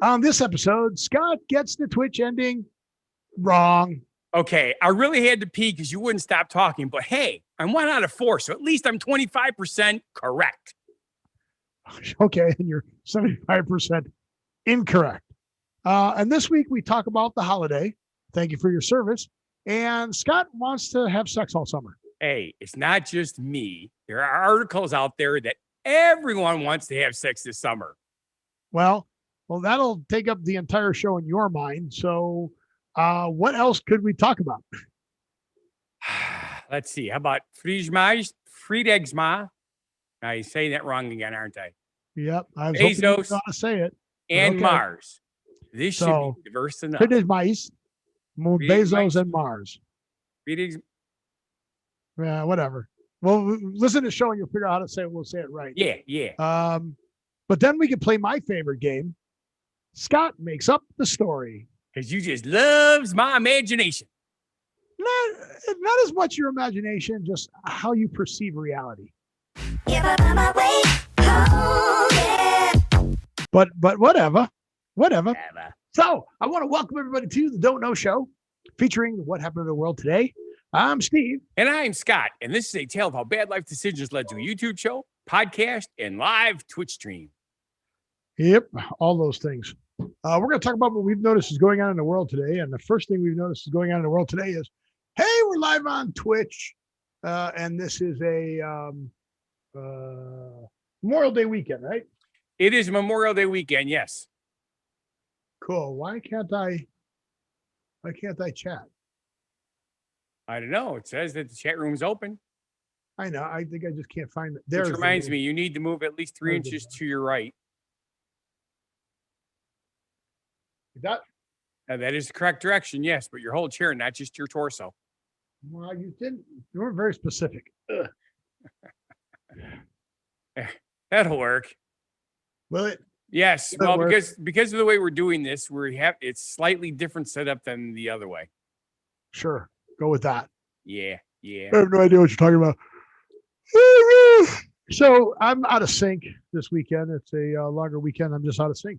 On this episode, Scott gets the Twitch ending wrong. Okay, I really had to pee because you wouldn't stop talking, but hey, I'm 1 out of 4, so at least I'm 25% correct. Okay, and you're 75% incorrect. And this week we talk about the holiday. Thank you for your service. And Scott wants to have sex all summer. Hey, it's not just me. There are articles out there that everyone wants to have sex this summer. Well, that'll take up the entire show in your mind. So what else could we talk about? Let's see. How about Fredagsmys? I'm saying that wrong again, aren't I? Yep. I was Bezos hoping you were to say it. And okay. Mars. This should be diverse enough. Fredagsmys, Bezos and Mars. Yeah, whatever. Well, listen to the show and you'll figure out how to say it. We'll say it right. Yeah. But then we can play my favorite game. Scott makes up the story. Because you just loves my imagination. Not as much your imagination, just how you perceive reality. But whatever. So I want to welcome everybody to the Don't Know Show, featuring What Happened in the World Today. I'm Steve. And I'm Scott. And this is a tale of how bad life decisions led to a YouTube show, podcast, and live Twitch stream. Yep, all those things. We're going to talk about what we've noticed is going on in the world today. And the first thing we've noticed is going on in the world today is, hey, we're live on Twitch. And this is a Memorial Day weekend, right? It is Memorial Day weekend, yes. Cool. Why can't I chat? I don't know. It says that the chat room's open. I know. I think I just can't find it. Which reminds me, you need to move at least 3 inches to your right. That is the correct direction, yes, but your whole chair, not just your torso. Well, you weren't very specific. That'll work. Will it? Yes. Well, because of the way we're doing this, it's slightly different setup than the other way. Sure. Go with that. Yeah. I have no idea what you're talking about. So I'm out of sync this weekend. It's a longer weekend. I'm just out of sync.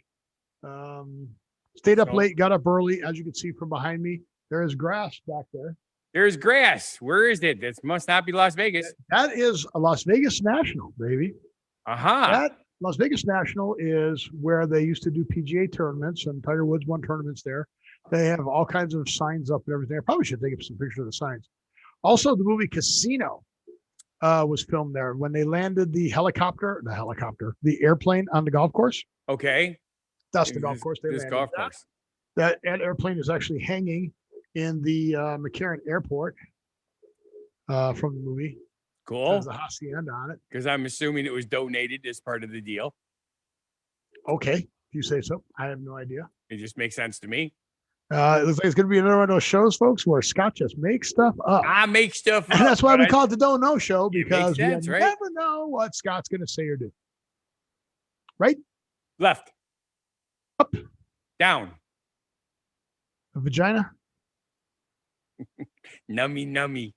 Stayed up late, got up early. As you can see from behind me, there is grass back there. There's grass. Where is it? That must not be Las Vegas. That is a Las Vegas National, baby. That Las Vegas National is where they used to do PGA tournaments, and Tiger Woods won tournaments there. They have all kinds of signs up and everything. I probably should take up some pictures of the signs. Also, the movie Casino was filmed there when they landed the airplane on the golf course. Okay. That's the golf course. Golf course. That airplane is actually hanging in the McCarran Airport from the movie. Cool. There's a hacienda on it. Because I'm assuming it was donated as part of the deal. Okay, if you say so. I have no idea. It just makes sense to me. It looks like it's going to be another one of those shows, folks, where Scott just makes stuff up. I make stuff up. And that's why we call it the Don't Know Show, because sense, we right? never know what Scott's going to say or do. Right? Left. Up. Down. A vagina? Nummy.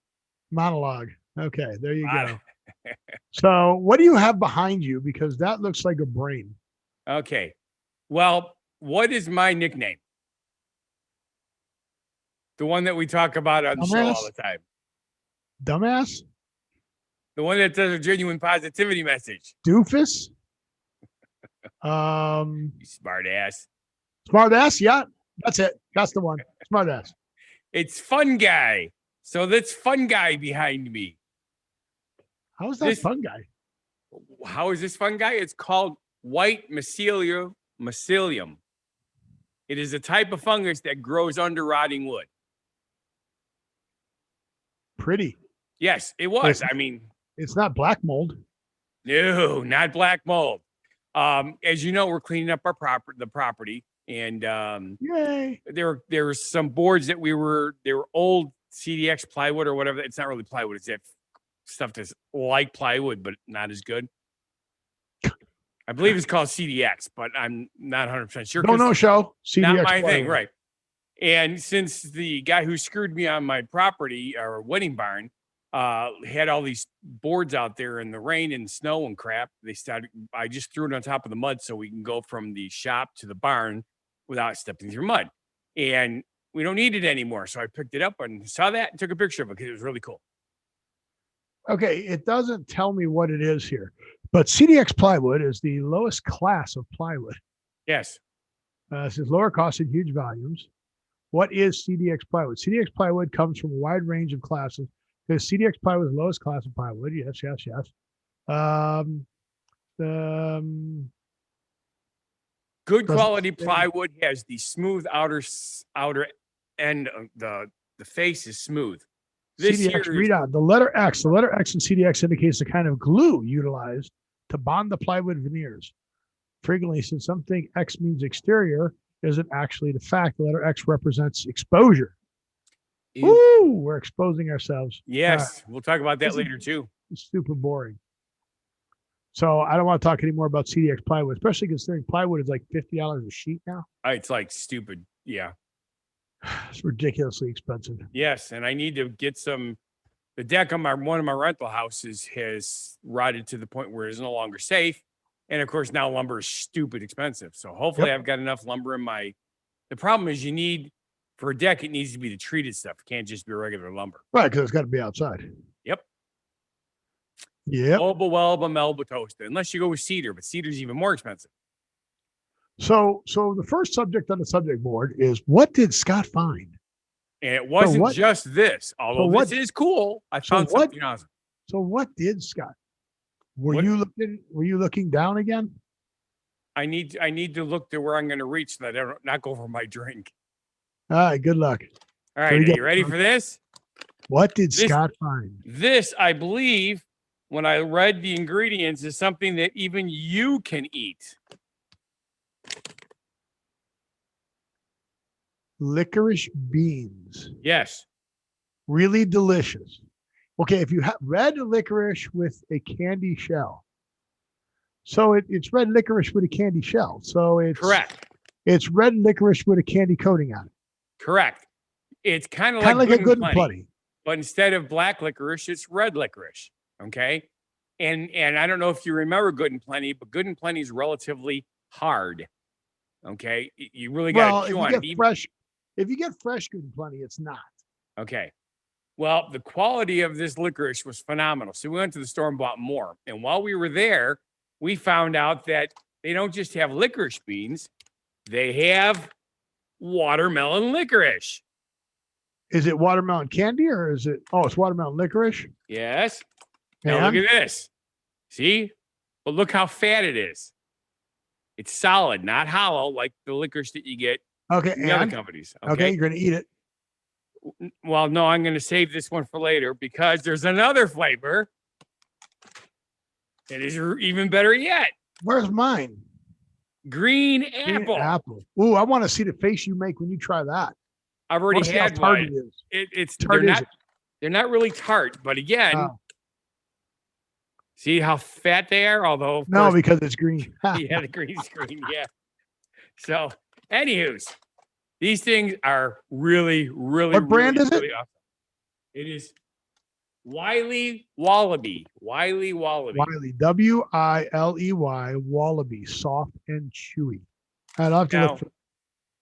Monologue. Okay, there you go. So what do you have behind you? Because that looks like a brain. Okay. Well, what is my nickname? The one that we talk about on the show all the time. Dumbass? The one that does a genuine positivity message. Doofus? Smart ass. Smart ass? Yeah, that's it. That's the one. Smart ass. It's Fun Guy. So that's Fun Guy behind me. How is that Fun Guy? How is this Fun Guy? It's called white mycelium. It is a type of fungus that grows under rotting wood. Pretty. Yes, it was. It's not black mold. No, not black mold. As you know, we're cleaning up the property, and yay! There were some boards that they were old CDX plywood or whatever. It's not really plywood. It's that stuff that's like plywood, but not as good. I believe it's called CDX, but I'm not 100% sure. Don't know show. CDX not my thing, right? And since the guy who screwed me on my property, our wedding barn, had all these boards out there in the rain and snow and crap. I just threw it on top of the mud so we can go from the shop to the barn without stepping through mud. And we don't need it anymore. So I picked it up and saw that and took a picture of it because it was really cool. Okay, it doesn't tell me what it is here, but CDX plywood is the lowest class of plywood. Yes. It says lower cost and huge volumes. What is CDX plywood? CDX plywood comes from a wide range of classes. Because CDX plywood is the lowest class of plywood. Yes. Good quality plywood has the smooth outer end of the face is smooth. This CDX, read out the letter X. The letter X in CDX indicates the kind of glue utilized to bond the plywood veneers. Frequently, since some think X means exterior, isn't actually the fact. The letter X represents exposure. Ooh, we're exposing ourselves. Yes, we'll talk about that later too. It's super boring. So I don't want to talk anymore about CDX plywood, especially considering plywood is like $50 a sheet now. It's like stupid. Yeah. It's ridiculously expensive. Yes, and I need to get some. The deck on one of my rental houses has rotted to the point where it's no longer safe, and of course now lumber is stupid expensive. So hopefully I've got enough lumber in my. The problem is for a deck it needs to be the treated stuff. It can't just be regular lumber. Right, because it's got to be outside. Yep. Yep. Melba toasted. Unless you go with cedar, but cedar's even more expensive. So the first subject on the subject board is what did Scott find? And it wasn't just this, although this is cool. I found something awesome. So what did Scott? Were you looking down again? I need to look to where I'm going to reach so that I don't not go for my drink. All right, good luck. All right, are you ready for this? What did Scott find? This, I believe, when I read the ingredients, is something that even you can eat. Licorice beans. Yes. Really delicious. Okay, if you have red licorice with a candy shell. So it's red licorice with a candy shell. So it's correct. It's red licorice with a candy coating on it. Correct. It's kind of like a Good and Plenty. But instead of black licorice, it's red licorice. Okay. And I don't know if you remember Good and Plenty, but Good and Plenty is relatively hard. Okay. You really got to chew on it. If you get fresh Good and Plenty, it's not. Okay. Well, the quality of this licorice was phenomenal. So we went to the store and bought more. And while we were there, we found out that they don't just have licorice beans, they have watermelon licorice. Is it watermelon candy or is it? Oh, it's watermelon licorice. Yes. Now look at this. See? But look how fat it is. It's solid, not hollow like the licorice that you get in the other companies. Okay, you're going to eat it. Well, no, I'm going to save this one for later because there's another flavor that is even better yet. Where's mine? Green apple. Ooh, I want to see the face you make when you try that. I've already had one. It's tart. They're not really tart, but again, see how fat they are? Although no, because it's green. Yeah, the green's green. Yeah. So, anywho's, these things are really, really. What brand is really it? Awesome. It is WWII Wallaby. WWII Wallaby. WWII, W-I-L-E-Y, Wallaby, soft and chewy. I'd love to look for.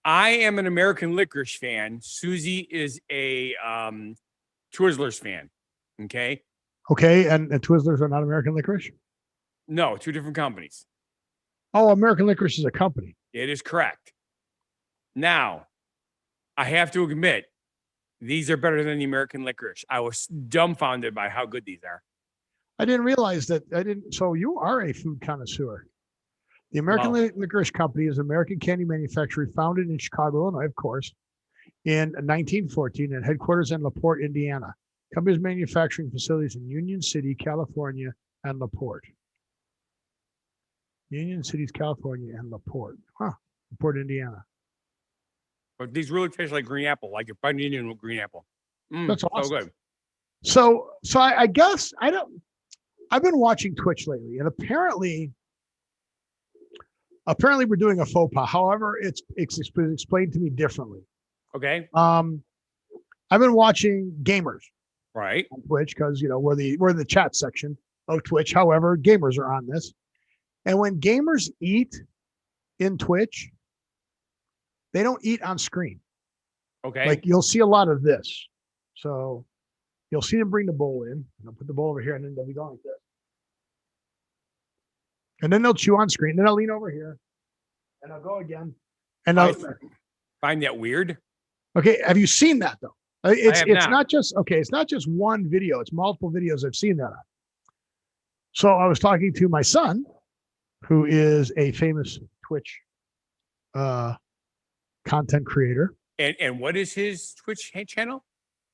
I am an American licorice fan. Susie is a Twizzlers fan. Okay. Okay, and Twizzlers are not American licorice? No, two different companies. Oh, American licorice is a company. It is correct. Now, I have to admit, these are better than the American licorice. I was dumbfounded by how good these are. I didn't realize that. So you are a food connoisseur. The American Licorice Company is an American candy manufacturer founded in Chicago, Illinois, of course, in 1914 and headquarters in LaPorte, Indiana. Company's manufacturing facilities in Union City, California, and LaPorte. Union Cities, California, and LaPorte. LaPorte, Indiana. But these really taste like green apple, like you're biting into green apple. That's awesome. So good. So I guess I've been watching Twitch lately, and apparently we're doing a faux pas. However, it's explained to me differently. Okay. I've been watching gamers. Right. On Twitch, because we're the chat section of Twitch. However, gamers are on this. And when gamers eat in Twitch, they don't eat on screen. Okay. Like you'll see a lot of this. So you'll see them bring the bowl in. I'll put the bowl over here, and then they'll be going like this. And then they'll chew on screen. Then I'll lean over here, and I'll go again. And I'll find that weird. Okay, have you seen that though? It's not just It's not just one video. It's multiple videos I've seen that on. So I was talking to my son, who is a famous Twitch content creator. And what is his Twitch channel?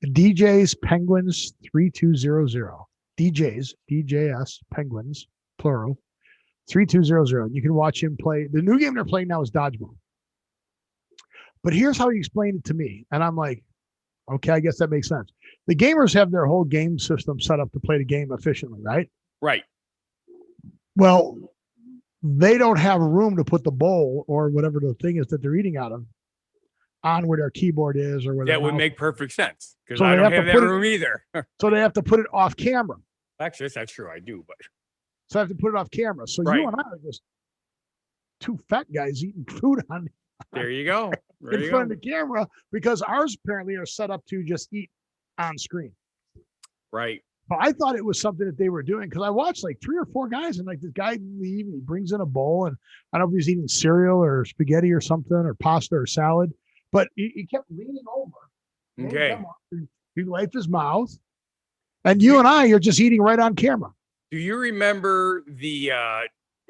DJs Penguins 3200. DJs Penguins plural 3200. You can watch him play. The new game they're playing now is Dodgeball. But here's how he explained it to me, and I'm like, okay, I guess that makes sense. The gamers have their whole game system set up to play the game efficiently, right? Right. Well, they don't have room to put the bowl or whatever the thing is that they're eating out of on where their keyboard is or where that would make perfect sense because so I don't have that room either. So they have to put it off camera. Actually, that's not true. I do, but so I have to put it off camera. So you and I are just two fat guys eating food on. There you go. In front of the camera, because ours apparently are set up to just eat on screen. Right. But I thought it was something that they were doing because I watched like 3 or 4 guys and like this guy leave and he brings in a bowl and I don't know if he's eating cereal or spaghetti or something or pasta or salad, but he kept leaning over. Okay. He wiped his mouth, and you and I are just eating right on camera. Do you remember the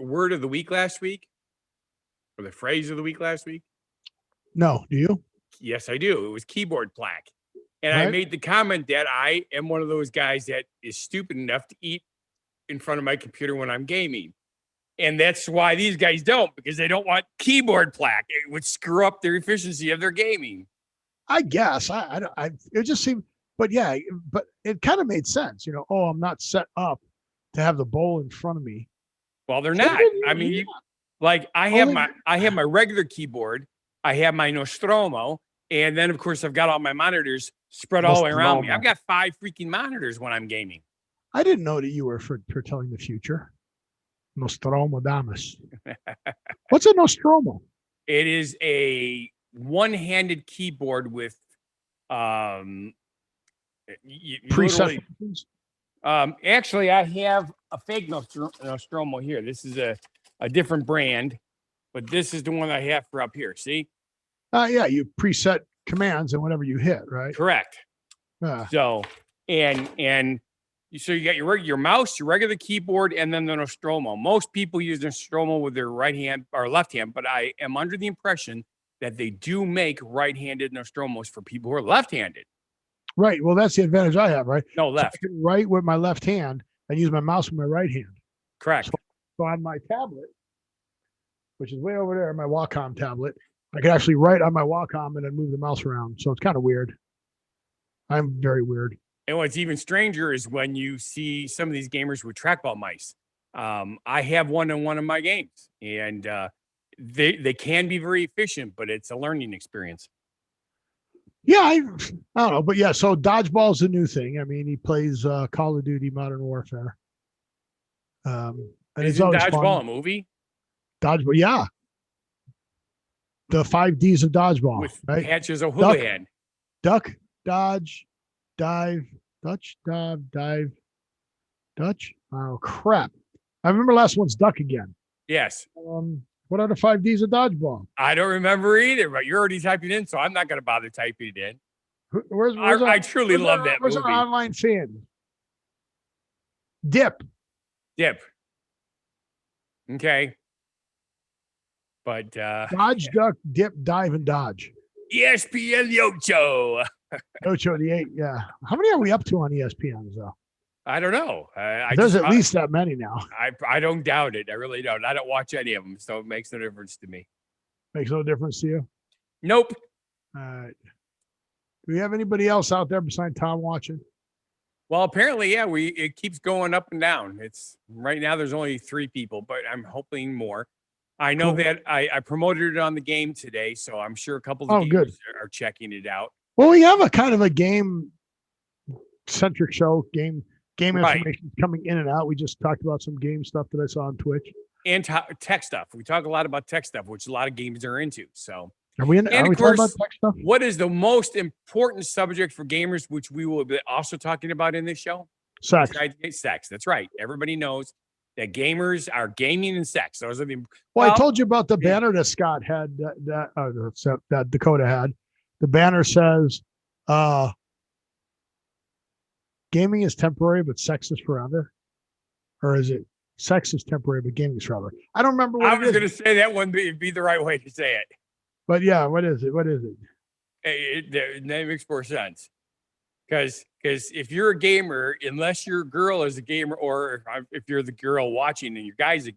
word of the week last week, or the phrase of the week last week? No, do you? Yes, I do. It was keyboard plaque. And I made the comment that I am one of those guys that is stupid enough to eat in front of my computer when I'm gaming. And that's why these guys don't, because they don't want keyboard plaque. It would screw up their efficiency of their gaming. I guess. It just seemed, but yeah, but it kind of made sense. I'm not set up to have the bowl in front of me. Well, they're not. I mean, I have my regular keyboard. I have my Nostromo, and then of course I've got all my monitors spread all the way around me. I've got 5 freaking monitors when I'm gaming. I didn't know that you were for telling the future. Nostromo Damas. What's a Nostromo? It is a one-handed keyboard with preset. Actually, I have a fake Nostromo here. This is a different brand, but this is the one I have for up here. See? Yeah, you preset commands and whatever you hit, right? Correct. So, and so you got your mouse, your regular keyboard, and then the Nostromo. Most people use the Nostromo with their right hand or left hand, but I am under the impression that they do make right-handed Nostromos for people who are left-handed. Right. Well, that's the advantage I have, right? No, left. So I can write with my left hand and use my mouse with my right hand. Correct. So on my tablet, which is way over there, my Wacom tablet, I can actually write on my Wacom and then move the mouse around. So it's kind of weird. I'm very weird. And what's even stranger is when you see some of these gamers with trackball mice. I have one in one of my games, and they can be very efficient, but it's a learning experience. Yeah, I don't know, but yeah. So dodgeball is a new thing. I mean, he plays Call of Duty: Modern Warfare. And it's always dodgeball fun. A movie? Dodgeball, yeah. The 5 Ds of dodgeball, with right? Patches O'Houlihan. Duck, dodge, dive, Dutch, dive, Dutch. Oh crap! I remember last one's duck again. Yes. What are the 5 Ds of dodgeball? I don't remember either, but you're already typing it in, so I'm not going to bother typing it in. I truly love that movie. Where's our online fan? Dip. Okay. But dodge, duck, dip, dive, and dodge. ESPN Yocho. Yocho the 8, yeah. How many are we up to on ESPN though? I don't know. There's at least that many now. I don't doubt it. I really don't. I don't watch any of them, so it makes no difference to me. Makes no difference to you? Nope. All right. Do we have anybody else out there besides Tom watching? Well, apparently, yeah. It keeps going up and down. It's right now. There's only 3 people, but I'm hoping more. I know that I promoted it on the game today, so I'm sure a couple of gamers are checking it out. Well, we have a kind of a game centric show. Game information coming in and out. We just talked about some game stuff that I saw on Twitch. And tech stuff. We talk a lot about tech stuff, which a lot of gamers are into. So, are we talking about tech stuff? What is the most important subject for gamers, which we will be also talking about in this show? Sex. Sex. That's right. Everybody knows that gamers are gaming and sex. Those are the. Well, I told you about the banner that Scott had, that Dakota had. The banner says, gaming is temporary, but sex is forever. Or is it sex is temporary, but gaming is forever? I don't remember what I was going to say that one be the right way to say it. But yeah, what is it? What is it? That makes more sense. Because if you're a gamer, unless your girl is a gamer, or if you're the girl watching and your guys,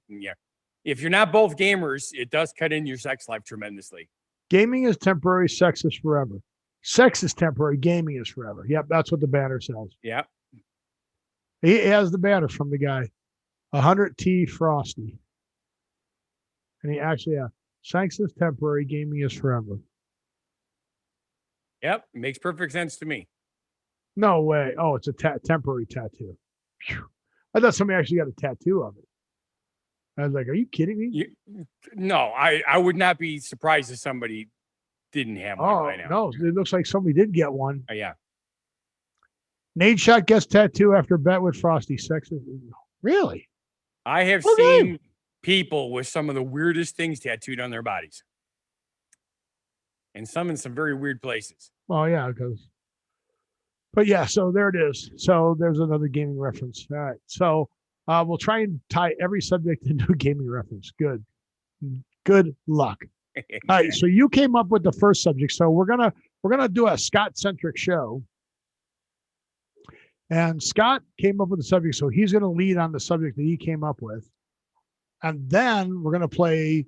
if you're not both gamers, it does cut in your sex life tremendously. Gaming is temporary, sex is forever. Sex is temporary, gaming is forever. Yep, that's what the banner says. Yep. He has the banner from the guy, 100T Frosty. And he actually, sex is temporary, gaming is forever. Yep, makes perfect sense to me. No way. Oh, it's a temporary tattoo. Whew. I thought somebody actually got a tattoo of it. I was like, are you kidding me? No, I would not be surprised if somebody didn't have one by now. No, it looks like somebody did get one. Oh, yeah. Nate Shot gets tattoo after bet with Frosty. Sex is really? I have seen people with some of the weirdest things tattooed on their bodies. And some in some very weird places. Well, yeah, but yeah, so there it is. So there's another gaming reference. All right. So we'll try and tie every subject into a gaming reference. Good luck. All right. So you came up with the first subject. So we're gonna do a Scott-centric show. And Scott came up with the subject, so he's gonna lead on the subject that he came up with. And then we're gonna play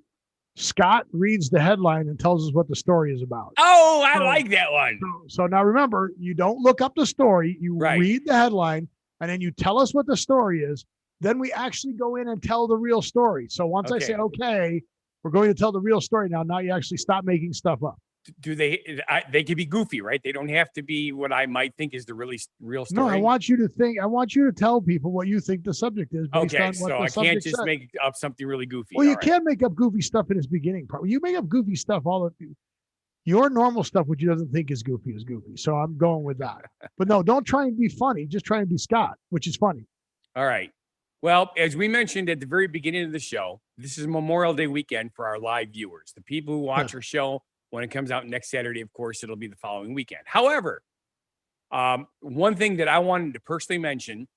Scott reads the headline and tells us what the story is about. Oh, I like that one. So now remember, you don't look up the story. You read the headline, and then you tell us what the story is. Then we actually go in and tell the real story. So once I say, okay, we're going to tell the real story now you actually stop making stuff up. Do they can be goofy, right? They don't have to be what I might think is the really real story. No, I want you to tell people what you think the subject is based on what the subject I can't just said. Make up something really goofy. Well, you can make up goofy stuff in its beginning part. You make up goofy stuff your normal stuff, which you doesn't think is goofy. So I'm going with that. But no, don't try and be funny. Just try and be Scott, which is funny. All right. Well, as we mentioned at the very beginning of the show, this is Memorial Day weekend for our live viewers. The people who watch our show, when it comes out next Saturday, of course, it'll be the following weekend. However, one thing that I wanted to personally mention,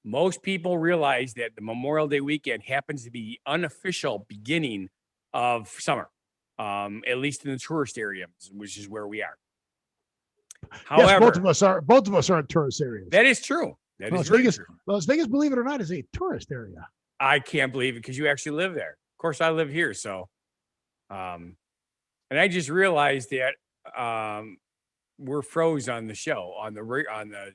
most people realize that the Memorial Day weekend happens to be the unofficial beginning of summer, at least in the tourist areas, which is where we are. However, yes, both of us are in tourist areas. That is true. That is very true. Las Vegas, believe it or not, is a tourist area. I can't believe it because you actually live there. Of course, I live here, so. And I just realized that we're froze on the show on the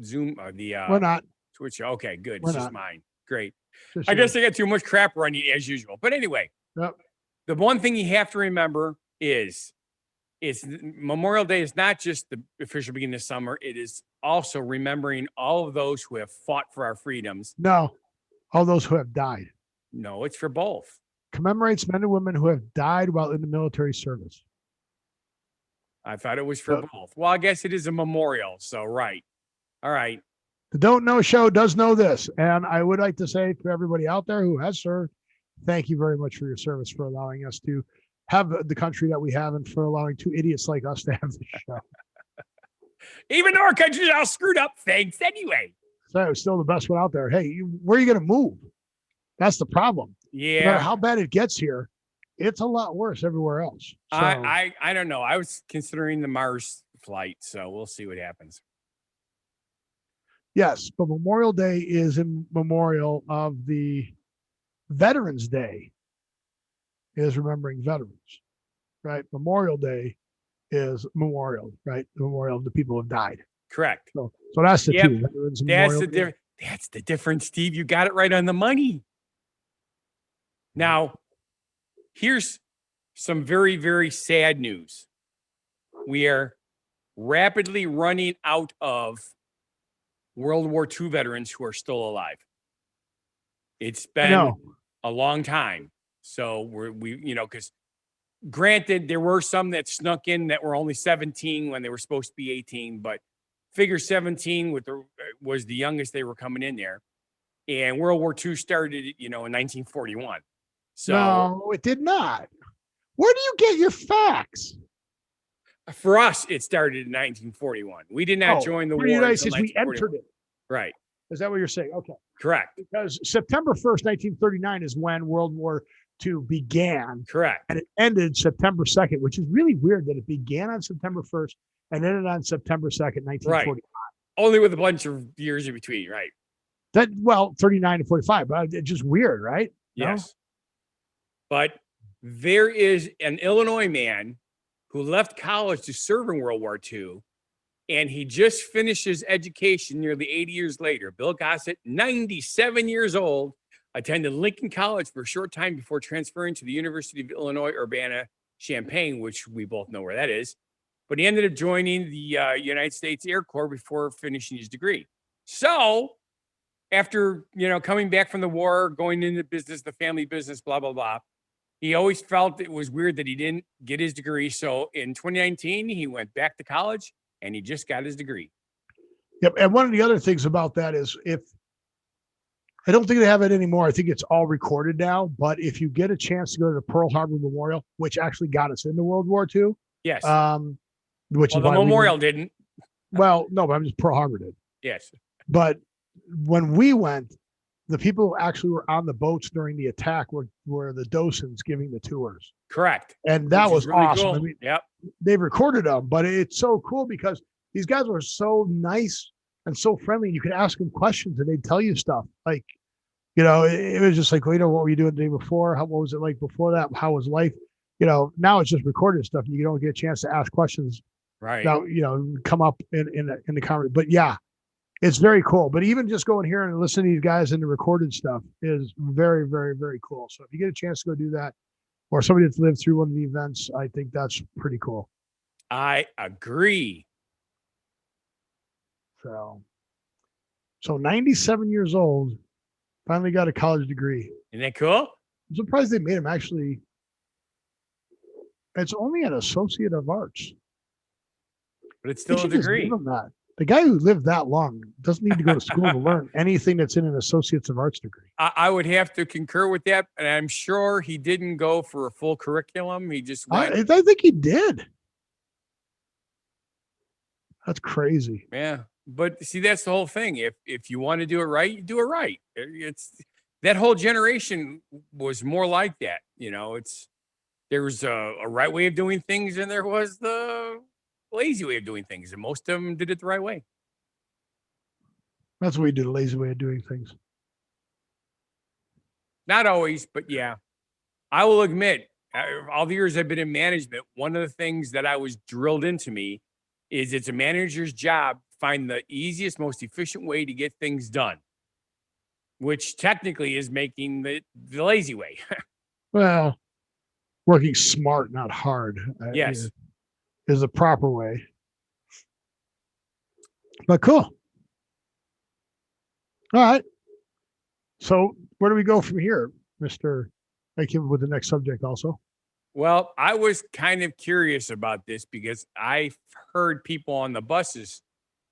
Zoom we're not Twitch. Okay, good. We're it's not. Just mine. Great. I guess I got too much crap running as usual. But anyway, the one thing you have to remember is Memorial Day is not just the official beginning of summer. It is also remembering all of those who have fought for our freedoms. No, all those who have died. No, it's for both. Commemorates men and women who have died while in the military service. I thought it was for both. Well, I guess it is a memorial. So, right. All right. The Don't Know Show does know this. And I would like to say to everybody out there who has served, thank you very much for your service, for allowing us to have the country that we have and for allowing two idiots like us to have the show. Even though our country's all screwed up, thanks anyway. So it's still the best one out there. Hey, where are you going to move? That's the problem. Yeah. No matter how bad it gets here, it's a lot worse everywhere else. So, I don't know. I was considering the Mars flight, so we'll see what happens. Yes, but Memorial Day is in memorial of the Veterans Day is remembering veterans, right? Memorial Day is memorial, right? The memorial of the people who have died. Correct. So that's the two. Veterans That's the difference, Steve. You got it right on the money. Now, here's some very, very sad news. We are rapidly running out of World War II veterans who are still alive. It's been a long time. So because granted, there were some that snuck in that were only 17 when they were supposed to be 18, but figure 17 was the youngest they were coming in there. And World War II started, in 1941. So no, it did not. Where do you get your facts? For us, it started in 1941. We did not join the war. The United States, we entered it. Right. Is that what you're saying? Okay. Correct. Because September 1st, 1939 is when World War II began. Correct. And it ended September 2nd, which is really weird that it began on September 1st and ended on September 2nd, 1945. Right. Only with a bunch of years in between, right? 39 to 45, but it's just weird, right? Yes. No? But there is an Illinois man who left college to serve in World War II, and he just finished his education nearly 80 years later. Bill Gossett, 97 years old, attended Lincoln College for a short time before transferring to the University of Illinois, Urbana-Champaign, which we both know where that is. But he ended up joining the United States Air Corps before finishing his degree. So after, coming back from the war, going into business, the family business, blah, blah, blah, he always felt it was weird that he didn't get his degree. So in 2019, he went back to college and he just got his degree. Yep. And one of the other things about that is I don't think they have it anymore. I think it's all recorded now. But if you get a chance to go to the Pearl Harbor Memorial, which actually got us into World War II. Yes. The memorial didn't. Well, no, but I'm just Pearl Harbor did. Yes. But when we went, the people who actually were on the boats during the attack were the docents giving the tours. Correct. And that was really awesome. Cool. I mean, yep. They've recorded them, but it's so cool because these guys were so nice and so friendly. You could ask them questions and they'd tell you stuff. Like, it was just like, what were you doing the day before? What was it like before that? How was life? Now it's just recorded stuff. And you don't get a chance to ask questions. Right. Now, come up in the conversation. But yeah, it's very cool. But even just going here and listening to these guys in the recorded stuff is very, very, very cool. So if you get a chance to go do that, or somebody that's lived through one of the events, I think that's pretty cool. I agree. So 97 years old, finally got a college degree. Isn't that cool? I'm surprised they made him actually. It's only an Associate of Arts. But it's still a degree. Give him that. The guy who lived that long doesn't need to go to school to learn anything that's in an Associate's of Arts degree. I would have to concur with that. And I'm sure he didn't go for a full curriculum. He just went. I think he did. That's crazy. Yeah. But see, that's the whole thing. If you want to do it right, you do it right. It's that whole generation was more like that. There was a right way of doing things and there was the lazy way of doing things, and most of them did it the right way. That's what we do, the lazy way of doing things. Not always, but yeah. I will admit, all the years I've been in management, one of the things that I was drilled into me is it's a manager's job to find the easiest, most efficient way to get things done, which technically is making the lazy way. Well, working smart, not hard. Yes. Is the proper way. But cool. All right. So where do we go from here, Mr. I came with the next subject also. Well, I was kind of curious about this because I've heard people on the buses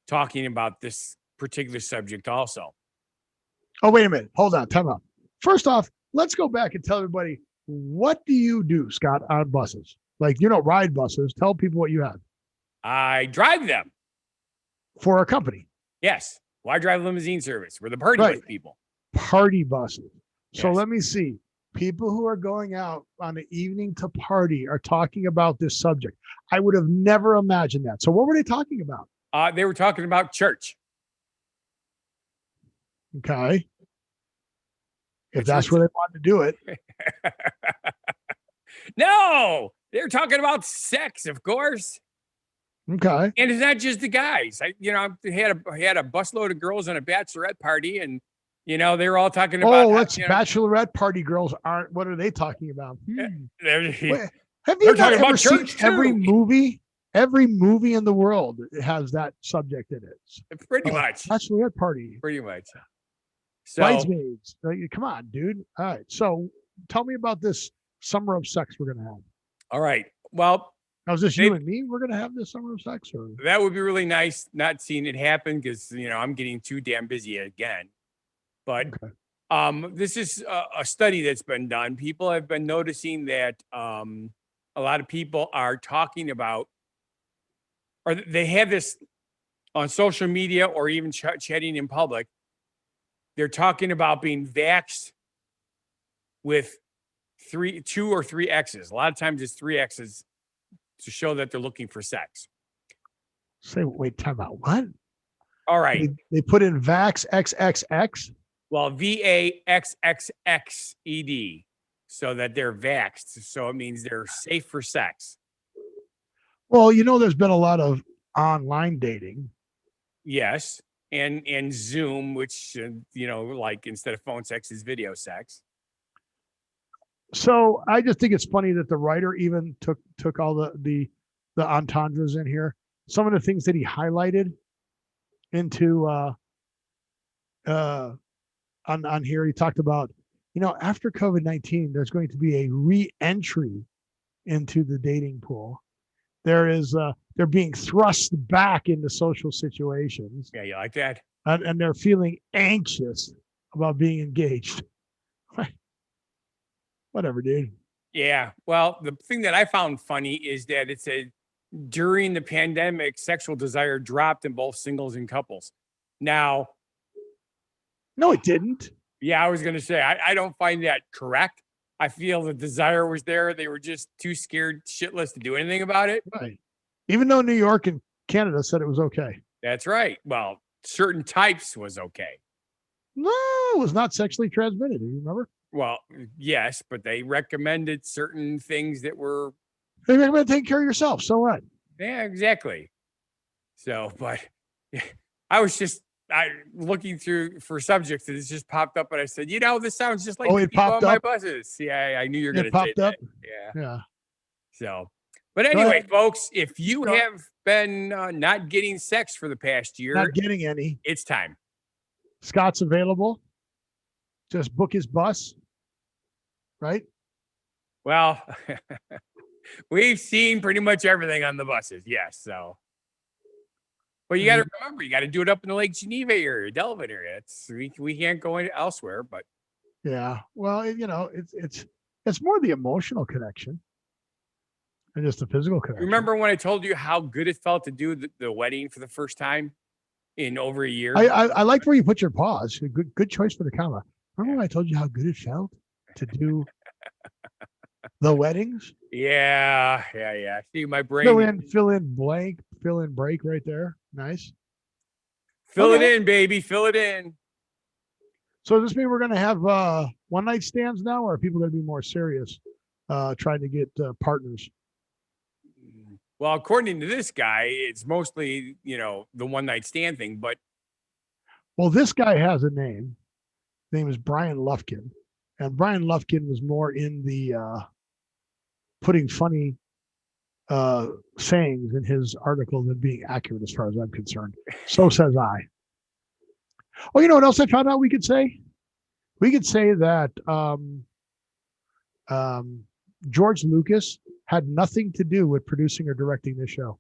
talking about this particular subject also. Oh, wait a minute. Hold on. Time out. First off, let's go back and tell everybody, what do you do, Scott, on buses? Like, you don't ride buses. Tell people what you have. I drive them. For a company? Yes. Well, I drive limousine service. We're the party bus people. Party buses. Yes. So let me see. People who are going out on the evening to party are talking about this subject. I would have never imagined that. So what were they talking about? They were talking about church. Okay. If that's where they wanted to do it. No, they're talking about sex, of course. Okay. And it's not just the guys. I had a busload of girls on a bachelorette party, and they were all talking about. Oh, bachelorette party girls aren't. What are they talking about? Have you talking about church seen every movie every movie in the world has that subject in it. Pretty much. Bachelorette party. Pretty much. So, bridesmaids. Come on, dude. All right. So tell me about this summer of sex we're going to have. All right. Well, now, is this you and me? We're going to have this summer of sex? Or? That would be really nice, not seeing it happen because, I'm getting too damn busy again. But this is a study that's been done. People have been noticing that a lot of people are talking about, or they have this on social media or even chatting in public. They're talking about being vaxxed with 2 or 3 X's. A lot of times it's 3 X's to show that they're looking for sex. Wait, time out. What? All right. They put in Vax XXX? Well, VAXXXED, so that they're vaxxed. So it means they're safe for sex. Well, there's been a lot of online dating. Yes. And Zoom, which, like instead of phone sex is video sex. So I just think it's funny that the writer even took all the entendres in here. Some of the things that he highlighted into on here, he talked about, after COVID-19, there's going to be a re-entry into the dating pool. They're being thrust back into social situations. Yeah, you like that? And they're feeling anxious about being engaged. Whatever, dude. Yeah. Well, the thing that I found funny is that it said during the pandemic, sexual desire dropped in both singles and couples. Now, no, it didn't. Yeah, I was going to say, I don't find that correct. I feel the desire was there. They were just too scared shitless to do anything about it. Right. Even though New York and Canada said it was okay. That's right. Well, certain types was okay. No, it was not sexually transmitted. Do you remember? Well, yes, but they recommended certain things that were... They recommend taking care of yourself. So what? Yeah, exactly. So, but I was just looking through for subjects and it's just popped up and I said, this sounds just like it popped up? My buses. Yeah, I knew you were going to say that. Yeah. So, but anyway, folks, if you have been not getting sex for the past year, not getting any, it's time. Scott's available. Just book his bus, right? Well, we've seen pretty much everything on the buses. Yes. So, but you got to remember, you got to do it up in the Lake Geneva area, Delvin area. We can't go any elsewhere, but yeah. Well, it's more the emotional connection than just the physical connection. Remember when I told you how good it felt to do the wedding for the first time in over a year? I liked where you put your pause. Good choice for the comma. Remember when I told you how good it felt to do the weddings? Yeah. See, my brain. Fill in blank, fill in break right there. Nice. Fill it in, baby. Fill it in. So does this mean we're going to have one night stands now, or are people going to be more serious trying to get partners? Well, according to this guy, it's mostly, the one night stand thing, but. Well, this guy has a name. His name is Brian Lufkin. And Brian Lufkin was more in the putting funny sayings in his article than being accurate as far as I'm concerned. So says I. Oh, you know what else I found out we could say? We could say that George Lucas had nothing to do with producing or directing this show.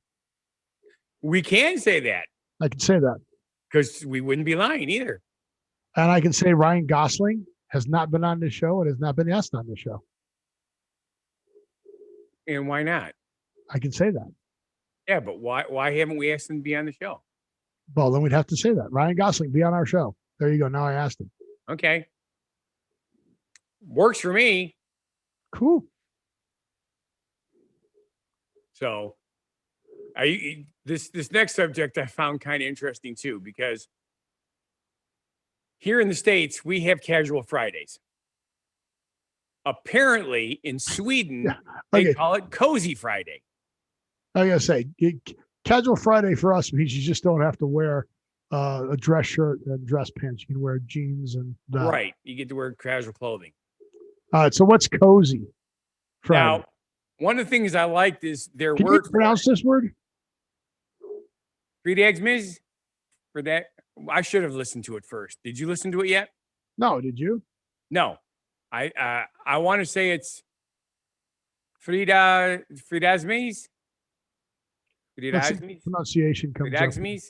We can say that. I can say that. Because we wouldn't be lying either. And I can say Ryan Gosling has not been on this show and has not been asked on this show. And why not? I can say that. Yeah, but why haven't we asked him to be on the show? Well, then we'd have to say that. Ryan Gosling, be on our show. There you go. Now I asked him. Okay. Works for me. Cool. So this next subject I found kind of interesting too, because here in the States, we have casual Fridays. Apparently in Sweden, they call it Cozy Friday. I gotta say, casual Friday for us means you just don't have to wear a dress shirt and dress pants. You can wear jeans and right. You get to wear casual clothing. All right. So what's Cozy Friday? Now, one of the things I liked is their Can word. You pronounce this word? Fredagsmys for that. I should have listened to it first. Did you listen to it yet? No, did you? No. I want to say it's Fredagsmys. Pronunciation comes up. Fredagsmys.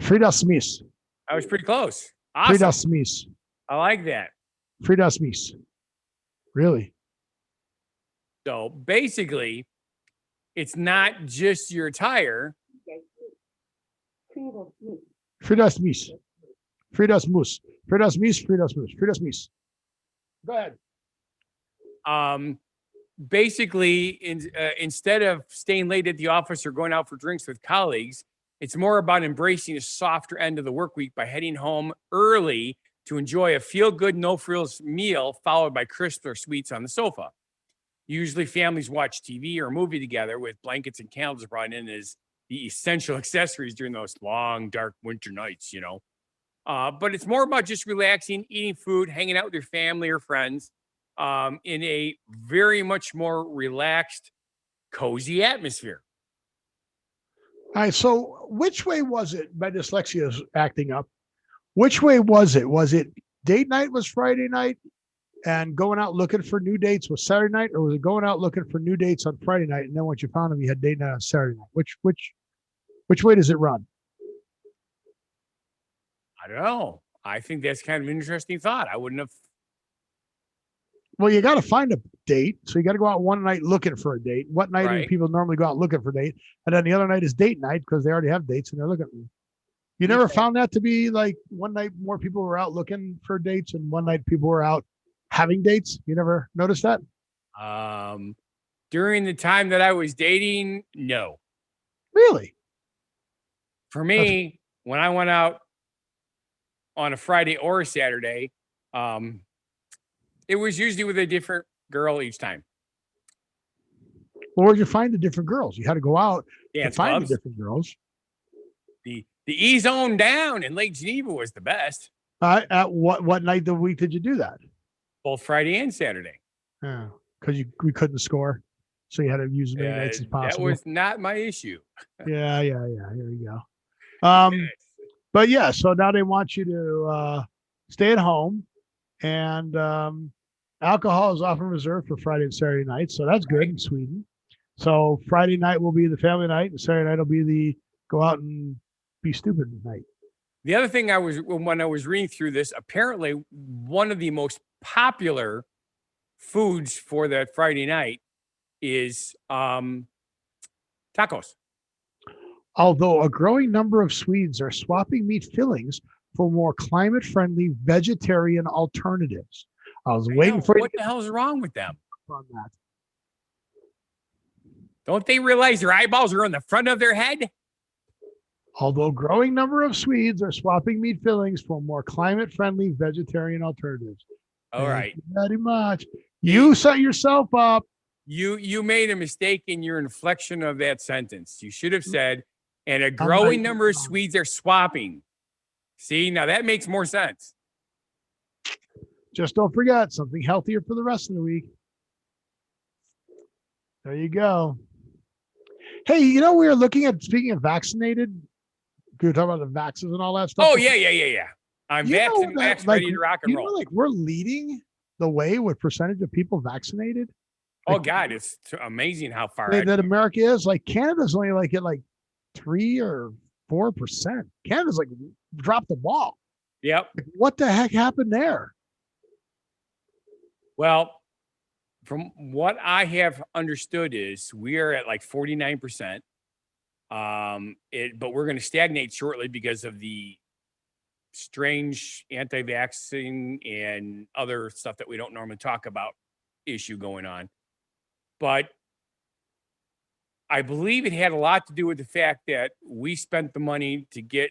Fredagsmys. I was pretty close. Awesome. Fredagsmys. I like that. Fredagsmys. Really? So basically, it's not just your tire. Fredagsmys. Fredagsmys. Fredagsmys. Fredagsmys. Fredagsmys. Go ahead. Basically, instead of staying late at the office or going out for drinks with colleagues, it's more about embracing a softer end of the work week by heading home early to enjoy a feel-good, no-frills meal followed by crisps or sweets on the sofa. Usually families watch TV or a movie together with blankets and candles brought in as the essential accessories during those long, dark winter nights, you know. But it's more about just relaxing, eating food, hanging out with your family or friends in a very much more relaxed, cozy atmosphere. All right. So which way was it? My dyslexia is acting up. Which way was it? Was it date night was Friday night and going out looking for new dates was Saturday night, or was it going out looking for new dates on Friday night and then once you found them, you had date night on Saturday night? Which way does it run? I don't know. I think that's kind of an interesting thought. I wouldn't have. Well, you got to find a date. So you got to go out one night looking for a date. What night do people normally go out looking for a date? And then the other night is date night because they already have dates and they're looking. You never found that to be like one night more people were out looking for dates and one night people were out having dates? You never noticed that? During the time that I was dating, no. Really? For me, when I went out on a Friday or a Saturday, it was usually with a different girl each time. Well, where'd you find the different girls? You had to go out to find clubs. The different girls. The E-Zone down in Lake Geneva was the best. At what night of the week did you do that? Both Friday and Saturday. Yeah, because we couldn't score, so you had to use as many nights as possible. That was not my issue. Yeah. Here we go. But yeah, so now they want you to stay at home, and alcohol is often reserved for Friday and Saturday nights, so that's good in Sweden. So Friday night will be the family night, and Saturday night will be the go out and be stupid night. The other thing when I was reading through this, apparently one of the most popular foods for that Friday night is tacos. Although a growing number of Swedes are swapping meat fillings for more climate-friendly vegetarian alternatives. I was waiting for you. What the hell is wrong with them? On that. Don't they realize their eyeballs are on the front of their head? Although a growing number of Swedes are swapping meat fillings for more climate-friendly vegetarian alternatives. All right. Thank you very much. You set yourself up. You made a mistake in your inflection of that sentence. You should have said, and a growing number of Swedes are swapping. See, now that makes more sense. Just don't forget something healthier for the rest of the week. There you go. Hey, we were looking at, speaking of vaccinated, we were talking about the vaccines and all that stuff. Oh, yeah. I'm vaccinated, ready to rock and roll. We're leading the way with percentage of people vaccinated. Oh, God, it's amazing how far that America is. Like Canada's only like at like 3 or 4%. Canada's like dropped the ball. Yep. Like, what the heck happened there? Well, from what I have understood is we are at like 49%. But we're going to stagnate shortly because of the strange anti-vaccine and other stuff that we don't normally talk about issue going on. But I believe it had a lot to do with the fact that we spent the money to get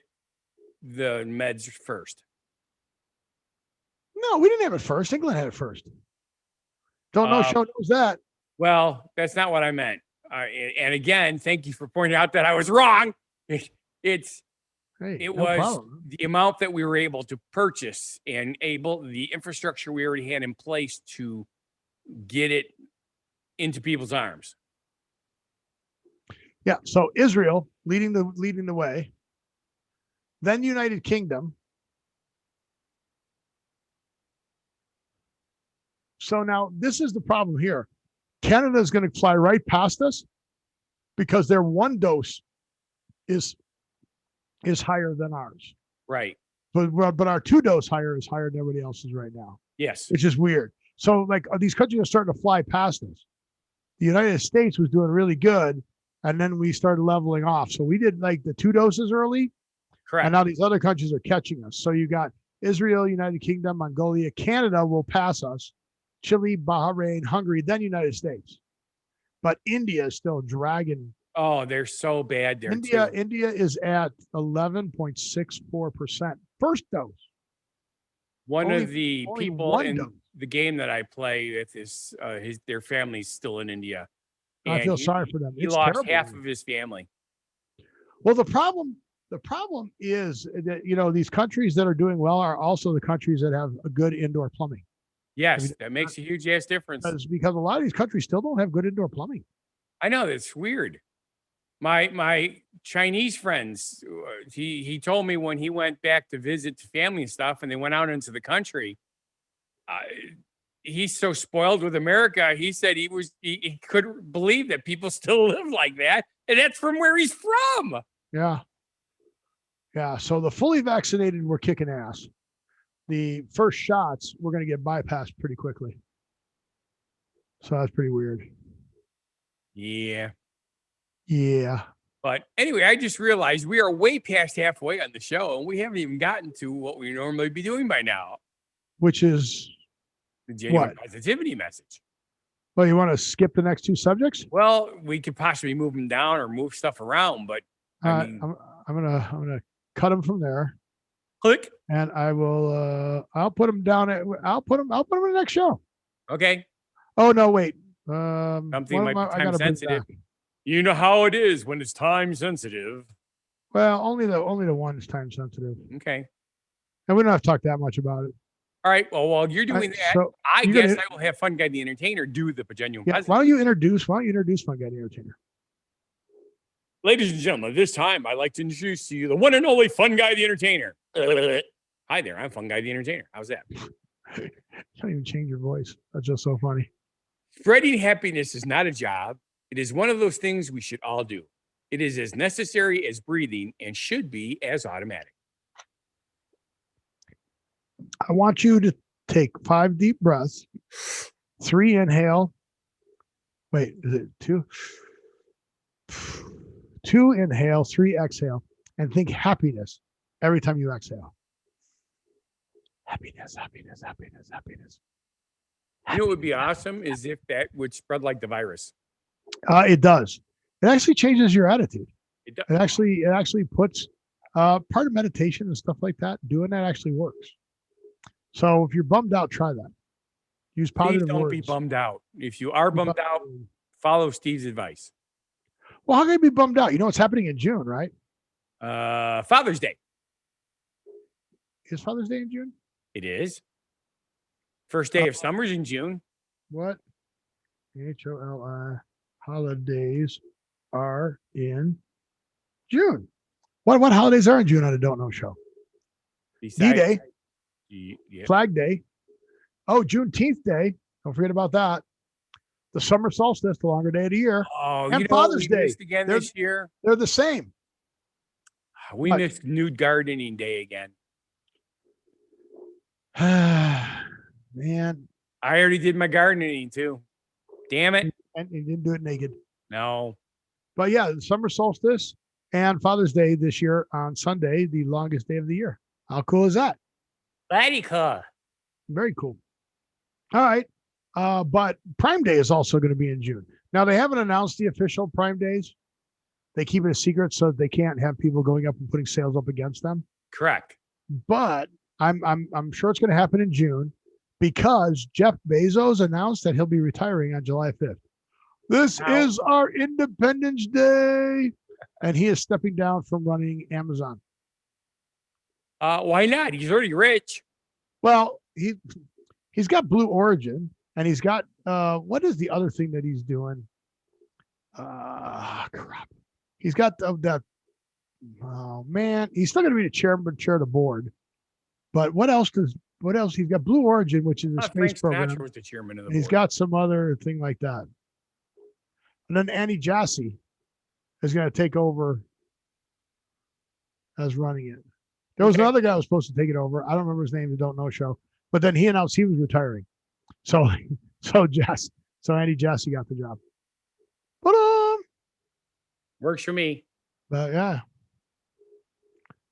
the meds first. No, we didn't have it first. England had it first. Don't know. Show knows that. Well, that's not what I meant. And again, thank you for pointing out that I was wrong. It was the amount that we were able to purchase and the infrastructure we already had in place to get it into people's arms. Yeah. So Israel leading the way, then United Kingdom. So now this is the problem here. Canada is going to fly right past us because their one dose is higher than ours. Right. But our two dose is higher than everybody else's right now. Yes. Which is weird. So like these countries are starting to fly past us. The United States was doing really good, and then we started leveling off. So we did like the two doses early. Correct. And now these other countries are catching us. So you got Israel, United Kingdom, Mongolia, Canada will pass us, Chile, Bahrain, Hungary, then United States. But India is still dragging. Oh, they're so bad there. India is at 11.64% first dose. One of the people in the game that I play with is their family's still in India. I feel sorry for them. He lost half of his family. Well, the problem is that these countries that are doing well are also the countries that have a good indoor plumbing. Yes, that makes a huge ass difference. Because a lot of these countries still don't have good indoor plumbing. I know, that's weird. My Chinese friends, he told me when he went back to visit family and stuff, and they went out into the country. He's so spoiled with America. He said he couldn't believe that people still live like that, and that's from where he's from. Yeah. So the fully vaccinated were kicking ass. The first shots were going to get bypassed pretty quickly. So that's pretty weird. Yeah. But anyway, I just realized we are way past halfway on the show, and we haven't even gotten to what we normally be doing by now. Which is the genuine positivity message. Well, you want to skip the next two subjects? Well, we could possibly move them down or move stuff around, but I'm gonna cut them from there. Click. And I will. I'll put them down. I'll put them in the next show. Okay. Oh no! Wait. Something might be time sensitive. You know how it is when it's time sensitive. Well, only the one is time sensitive. Okay. And we don't have to talk that much about it. All right. Well, while you're doing that, so I guess I will have Funguy the Entertainer do the genuine positive. Why don't you introduce Funguy the Entertainer? Ladies and gentlemen, this time I'd like to introduce to you the one and only Funguy the Entertainer. Hi there, I'm Funguy the Entertainer. How's that? You can't even change your voice. That's just so funny. Spreading happiness is not a job. It is one of those things we should all do. It is as necessary as breathing and should be as automatic. I want you to take 5 deep breaths, 3 inhale. Wait, is it 2? 2 inhale, 3 exhale, and think happiness every time you exhale. Happiness. You know what would be awesome is if that would spread like the virus. It does. It actually changes your attitude. It does. It actually puts part of meditation and stuff like that. Doing that actually works. So if you're bummed out, try that. Use positive Please don't words. be bummed out. If you are bummed out, follow Steve's advice. Well, how can you be bummed out? You know what's happening in June, right? Father's Day. Is Father's Day in June? It is. First day of summer's in June. What? HOLI holidays are in June. What holidays are in June on a Don't Know show? D-Day. Yeah. Flag Day. Oh, Juneteenth Day. Don't forget about that. The summer solstice, the longer day of the year. Oh, and Father's Day again this year. They're the same. We missed nude gardening day again. Man, I already did my gardening too. Damn it! And you didn't do it naked. No. But yeah, the summer solstice and Father's Day this year on Sunday, the longest day of the year. How cool is that? Very cool. Very cool. All right. But Prime Day is also going to be in June. Now, they haven't announced the official Prime Days. They keep it a secret so they can't have people going up and putting sales up against them. Correct. But I'm sure it's going to happen in June because Jeff Bezos announced that he'll be retiring on July 5th. This is our Independence Day. And he is stepping down from running Amazon. Why not? He's already rich. Well, he's got Blue Origin, and he's got what is the other thing that he's doing? Crap. He's got that. Oh man, he's still going to be the chair of the board. But what else? He's got Blue Origin, which is a space Frank program. Sinatra was the chairman of the board. He's got some other thing like that. And then Annie Jassy is going to take over as running it. There was another guy who was supposed to take it over. I don't remember his name. The Don't Know Show. But then he announced he was retiring. So Annie Jassy got the job. But works for me. But yeah.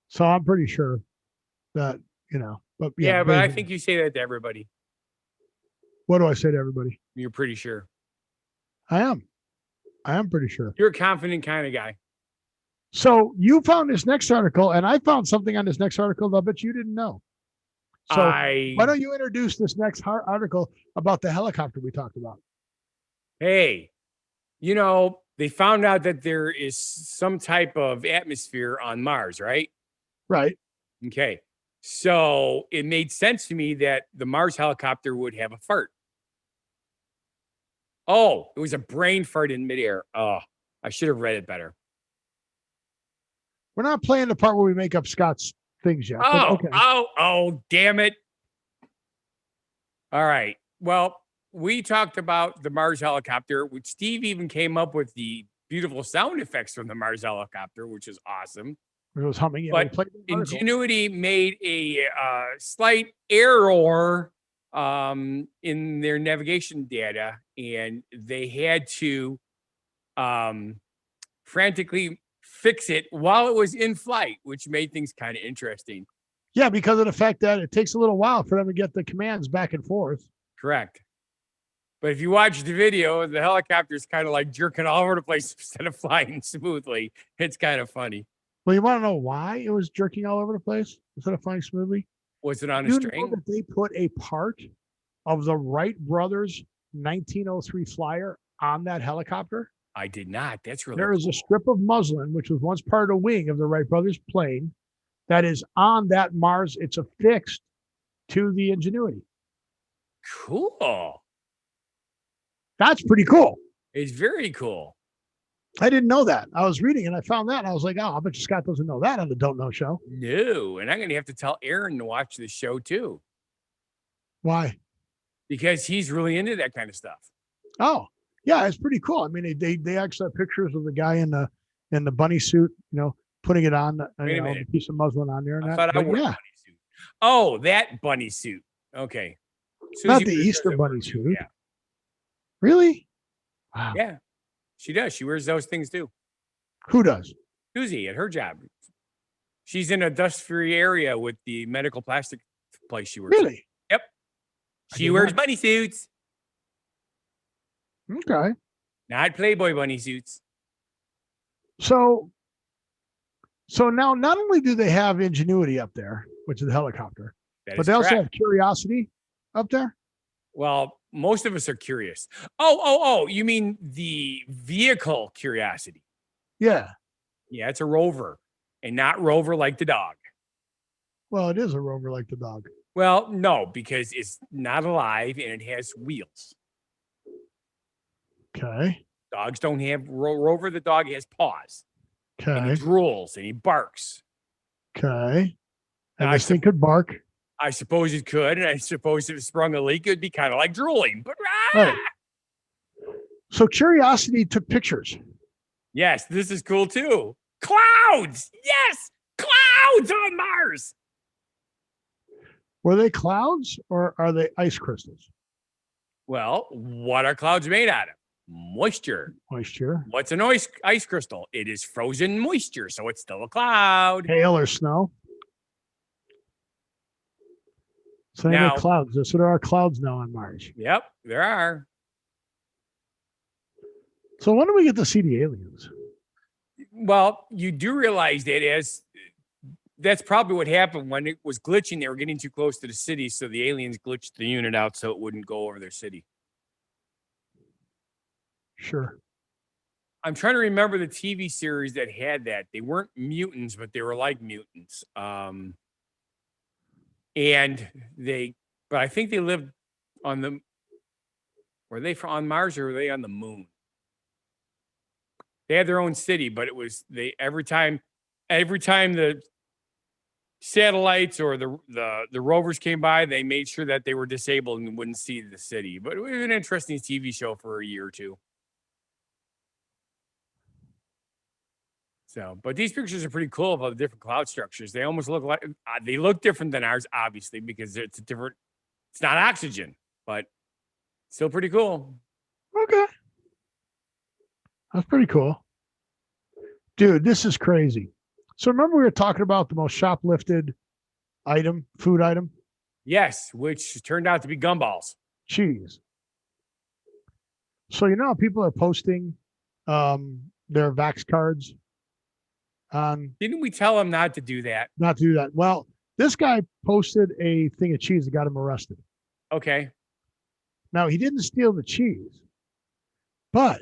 So I'm pretty sure that, but yeah, but I think you say that to everybody. What do I say to everybody? You're pretty sure. I am pretty sure. You're a confident kind of guy. So you found this next article, and I found something on this next article that I bet you didn't know. So why don't you introduce this next article about the helicopter we talked about? Hey, they found out that there is some type of atmosphere on Mars, right? Right. Okay. So it made sense to me that the Mars helicopter would have a fart. Oh, it was a brain fart in midair. Oh, I should have read it better. We're not playing the part where we make up Scott's things yet. Oh, okay. Oh, damn it. All right. Well, we talked about the Mars helicopter, which Steve even came up with the beautiful sound effects from the Mars helicopter, which is awesome. It was humming. But Ingenuity made a slight error in their navigation data, and they had to frantically fix it while it was in flight, which made things kind of interesting. Yeah, because of the fact that it takes a little while for them to get the commands back and forth. Correct. But if you watch the video, the helicopter is kind of like jerking all over the place instead of flying smoothly. It's kind of funny. Well, you want to know why it was jerking all over the place instead of flying smoothly? Was it on a string? You know that they put a part of the Wright brothers' 1903 flyer on that helicopter? I did not. That's really There is a strip of muslin, which was once part of the wing of the Wright brothers' plane, that is on that Mars. It's affixed to the Ingenuity. Cool. That's pretty cool. It's very cool. I didn't know that. I was reading and I found that. And I was like, oh, I bet you Scott doesn't know that on the Don't Know Show. No. And I'm going to have to tell Aaron to watch the show too. Why? Because he's really into that kind of stuff. Oh, yeah. It's pretty cool. I mean, they actually have pictures of the guy in the bunny suit, putting it on, a piece of muslin on there. And I thought I wore a bunny suit. Oh, that bunny suit. Okay. Susie not the Easter bunny suit. Yeah. Really? Wow. Yeah. She does. She wears those things too. Who does? Susie at her job. She's in a dust-free area with the medical plastic place she works. Really? Yep. She wears bunny suits. Okay. Not Playboy bunny suits. So now not only do they have Ingenuity up there, which is the helicopter, but they also have Curiosity up there? Well, most of us are curious. Oh, you mean the vehicle Curiosity? Yeah. Yeah, it's a rover and not rover like the dog. Well, it is a rover like the dog. Well, no, because it's not alive and it has wheels. Okay. Dogs don't have rover. The dog has paws. Okay. And he drools and he barks. Okay. And this thing could bark. I suppose it could, and I suppose if it sprung a leak, it would be kind of like drooling. But right. So Curiosity took pictures. Yes, this is cool too. Clouds! Yes! Clouds on Mars! Were they clouds or are they ice crystals? Well, what are clouds made out of? Moisture. Moisture. What's an ice crystal? It is frozen moisture, so it's still a cloud. Hail or snow? So now, clouds. So there are clouds now on Mars. Yep, there are. So when do we get to see the aliens? Well, you do realize that that's probably what happened when it was glitching. They were getting too close to the city, so the aliens glitched the unit out so it wouldn't go over their city. Sure. I'm trying to remember the TV series that had that. They weren't mutants, but they were like mutants. But I think they lived were they on Mars or were they on the moon? They had their own city, but it was every time the satellites or the rovers came by, they made sure that they were disabled and wouldn't see the city. But it was an interesting TV show for a year or two. So, but these pictures are pretty cool of all the different cloud structures. They almost look like they look different than ours, obviously, because it's not oxygen, but still pretty cool. Okay. That's pretty cool. Dude, this is crazy. So remember we were talking about the most shoplifted food item? Yes, which turned out to be gumballs. Cheese. So people are posting their Vax cards on. Didn't we tell them not to do that? Not to do that. Well, this guy posted a thing of cheese that got him arrested. Okay. Now, he didn't steal the cheese, but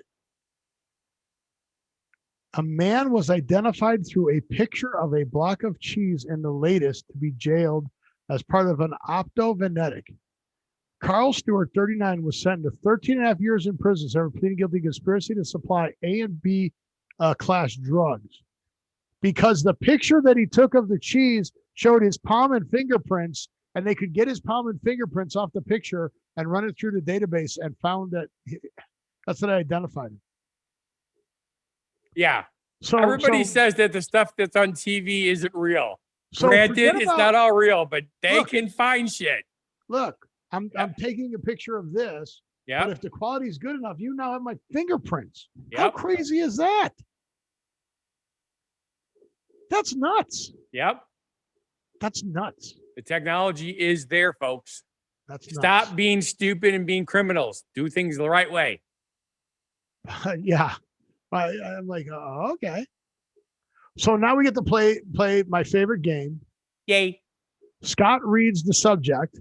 a man was identified through a picture of a block of cheese in the latest to be jailed as part of an opto-venetic. Carl Stewart, 39, was sentenced to 13 and a half years in prison after pleading guilty to conspiracy to supply A and B class drugs. Because the picture that he took of the cheese showed his palm and fingerprints, and they could get his palm and fingerprints off the picture and run it through the database and found that that's what I identified him. Yeah. So everybody says that the stuff that's on TV isn't real. So granted, it's not all real, but they can find shit. Look, I'm taking a picture of this. Yeah. But if the quality is good enough, you now have my fingerprints. Yep. How crazy is that? That's nuts. Yep. That's nuts. The technology is there, folks. That's Stop nuts. Being stupid and being criminals. Do things the right way. Yeah. I'm like, oh, okay. So now we get to play my favorite game. Yay. Scott reads the subject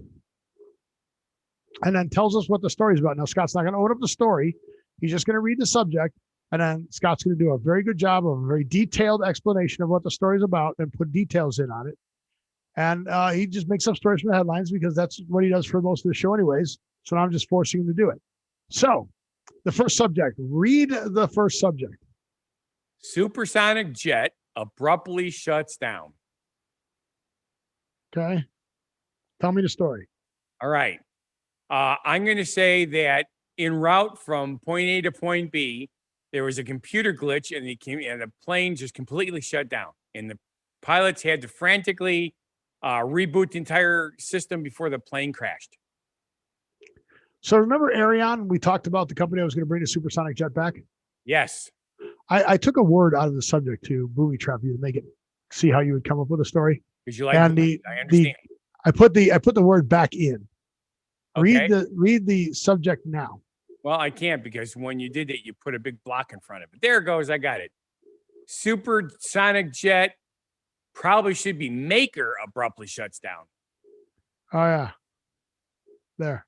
and then tells us what the story is about. Now, Scott's not going to open up the story. He's just going to read the subject, and then Scott's going to do a very good job of a very detailed explanation of what the story is about and put details in on it. And he just makes up stories from the headlines because that's what he does for most of the show anyways. So now I'm just forcing him to do it. So the first subject, read the first subject. Supersonic jet abruptly shuts down. Okay. Tell me the story. All right. I'm going to say that en route from point A to point B, there was a computer glitch and the plane just completely shut down. And the pilots had to frantically reboot the entire system before the plane crashed. So remember Ariane? We talked about the company that was going to bring the supersonic jet back? Yes. I took a word out of the subject to booby trap you to make it see how you would come up with a story. Because you like I understand. I put the word back in. Okay. Read the subject now. Well, I can't because when you did it, you put a big block in front of it. There it goes. I got it. Supersonic jet probably should be maker abruptly shuts down. Oh yeah. There.